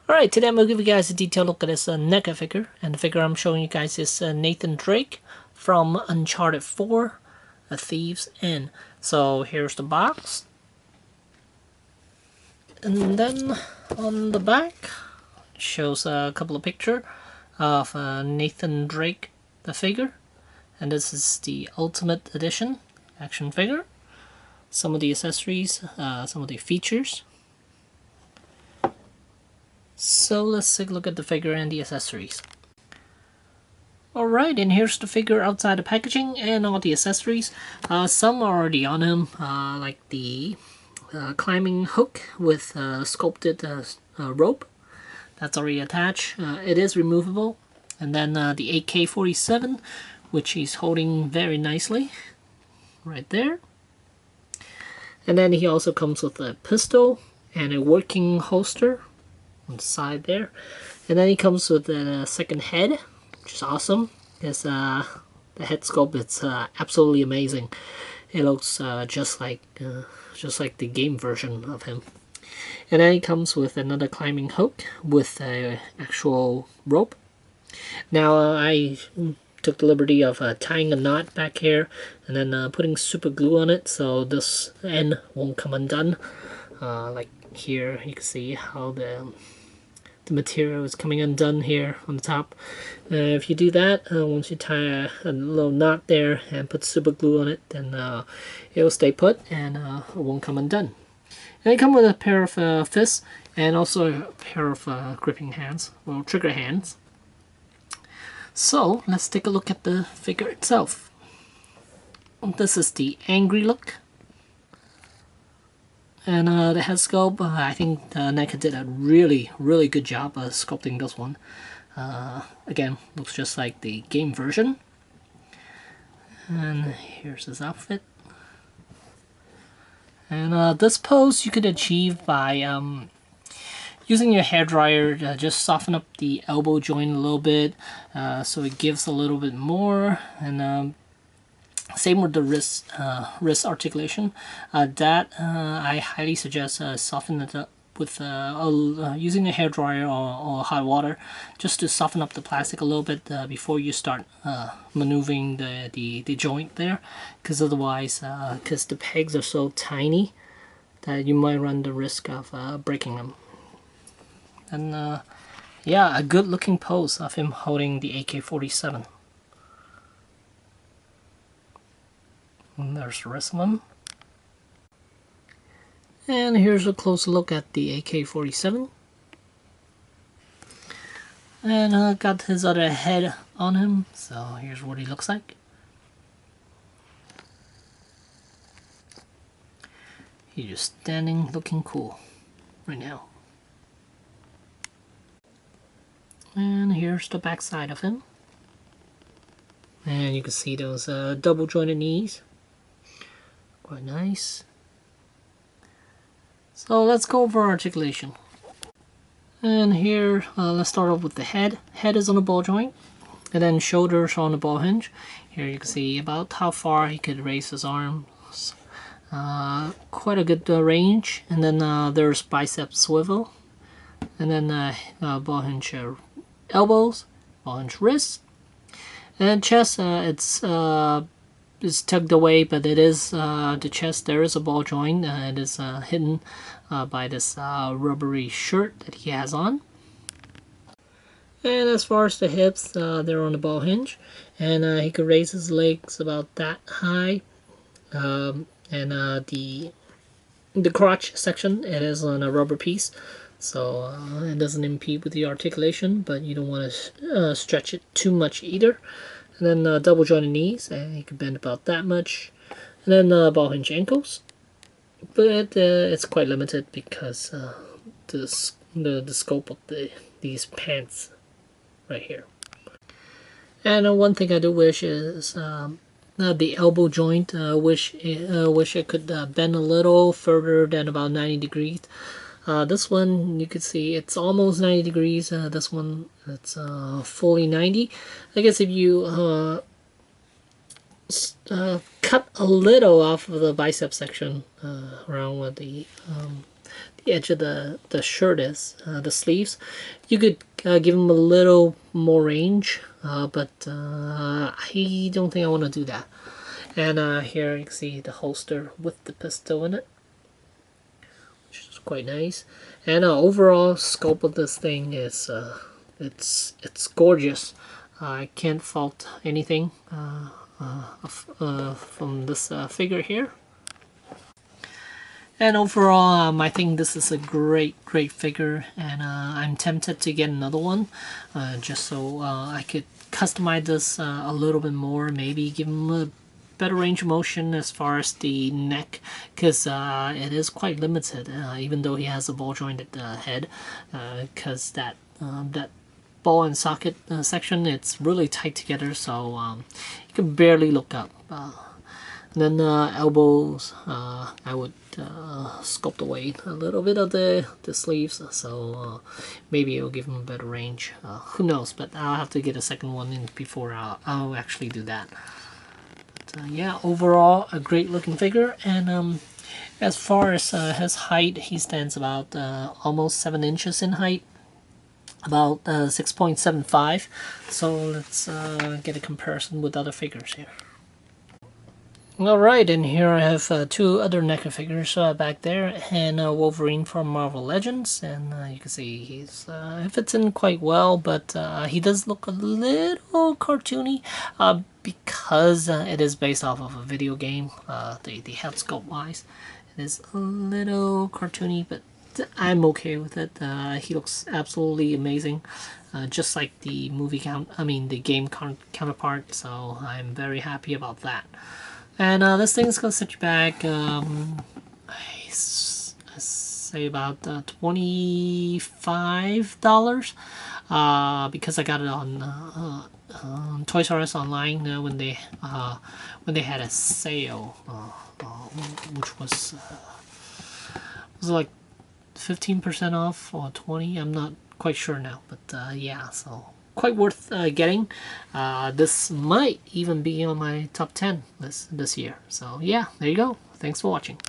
Alright, today I'm going to give you guys a detailed look at this Neca figure. And the figure I'm showing you guys is Nathan Drake from Uncharted 4, A Thief's End. So here's the box. And then on the back, it shows a couple of pictures of Nathan Drake, the figure. And this is the Ultimate Edition action figure. Some of the accessories, some of the features. So let's take a look at the figure and the accessories. Alright, and here's the figure outside the packaging and all the accessories. Some are already on him, like the climbing hook with sculpted rope. That's already attached. It is removable. And then the AK-47, which he's holding very nicely, right there. And then he also comes with a pistol and a working holster on the side there. And then he comes with a second head, which is awesome. Because the head sculpt, it's absolutely amazing. It looks just like the game version of him. And then he comes with another climbing hook with a actual rope. Now I took the liberty of tying a knot back here and then putting super glue on it so this end won't come undone. Like here you can see how the material is coming undone here on the top. If you do that, once you tie a little knot there and put super glue on it, then it will stay put and it won't come undone. And they come with a pair of fists and also a pair of gripping hands, well, trigger hands. So let's take a look at the figure itself. This is the angry look. And the head sculpt, I think Neca did a really good job of sculpting this one. Again, looks just like the game version. And here's his outfit. And this pose you could achieve by using your hairdryer to just soften up the elbow joint a little bit, so it gives a little bit more. And same with the wrist articulation. I highly suggest soften it up with using a hairdryer or hot water, just to soften up the plastic a little bit before you start maneuvering the joint there. Because otherwise, because the pegs are so tiny, that you might run the risk of breaking them. And yeah, a good looking pose of him holding the AK-47. And there's the rest of them. And here's a close look at the AK-47. And got his other head on him, so here's what he looks like. He's just standing looking cool right now. And here's the back side of him. And you can see those double jointed knees. Quite nice. So let's go over articulation. And here, let's start off with the head. Head is on the ball joint, and then shoulders on the ball hinge. Here you can see about how far he could raise his arms. Quite a good range. And then there's bicep swivel, and then ball hinge elbows, ball hinge wrists, and chest. It's tucked away, but it is the chest. There is a ball joint. It is hidden by this rubbery shirt that he has on. And as far as the hips, they're on the ball hinge, and he could raise his legs about that high. And the crotch section, it is on a rubber piece, so it doesn't impede with the articulation, but you don't want to stretch it too much either. And then double jointed knees, and you can bend about that much. And then ball hinge ankles, but it's quite limited because the scope of these pants right here. And one thing I do wish is the elbow joint. Wish it could bend a little further than about 90 degrees. This one, you can see it's almost 90 degrees. This one, it's fully 90. I guess if you cut a little off of the bicep section around where the the edge of the shirt is, the sleeves. You could give him a little more range, but I don't think I want to do that. And here you can see the holster with the pistol in it, which is quite nice. And overall scope of this thing is it's gorgeous. I can't fault anything from this figure here. And overall, I think this is a great figure, and I'm tempted to get another one, just so I could customize this a little bit more, maybe give him a better range of motion as far as the neck, because it is quite limited, even though he has a ball jointed head, because that ball and socket section, it's really tight together, so you can barely look up. And then elbows, I would sculpt away a little bit of the sleeves, so maybe it'll give them a better range. Who knows, but I'll have to get a second one in before I'll actually do that. But, yeah, overall a great looking figure. And as far as his height, he stands about almost 7 inches in height, about 6.75. So let's get a comparison with other figures here. Alright, and here I have two other NECA figures back there, and Wolverine from Marvel Legends, and you can see he's it fits in quite well, but he does look a little cartoony because it is based off of a video game. The head sculpt wise, it is a little cartoony, but I'm okay with it. He looks absolutely amazing, just like the the game counterpart. So I'm very happy about that. And this thing's gonna set you back, I say about $25, because I got it on Toys R Us online when they had a sale, which was like 15% off or 20. I'm not quite sure now, but yeah, so quite worth getting. This might even be on my top 10 list this year. So yeah, there you go. Thanks for watching.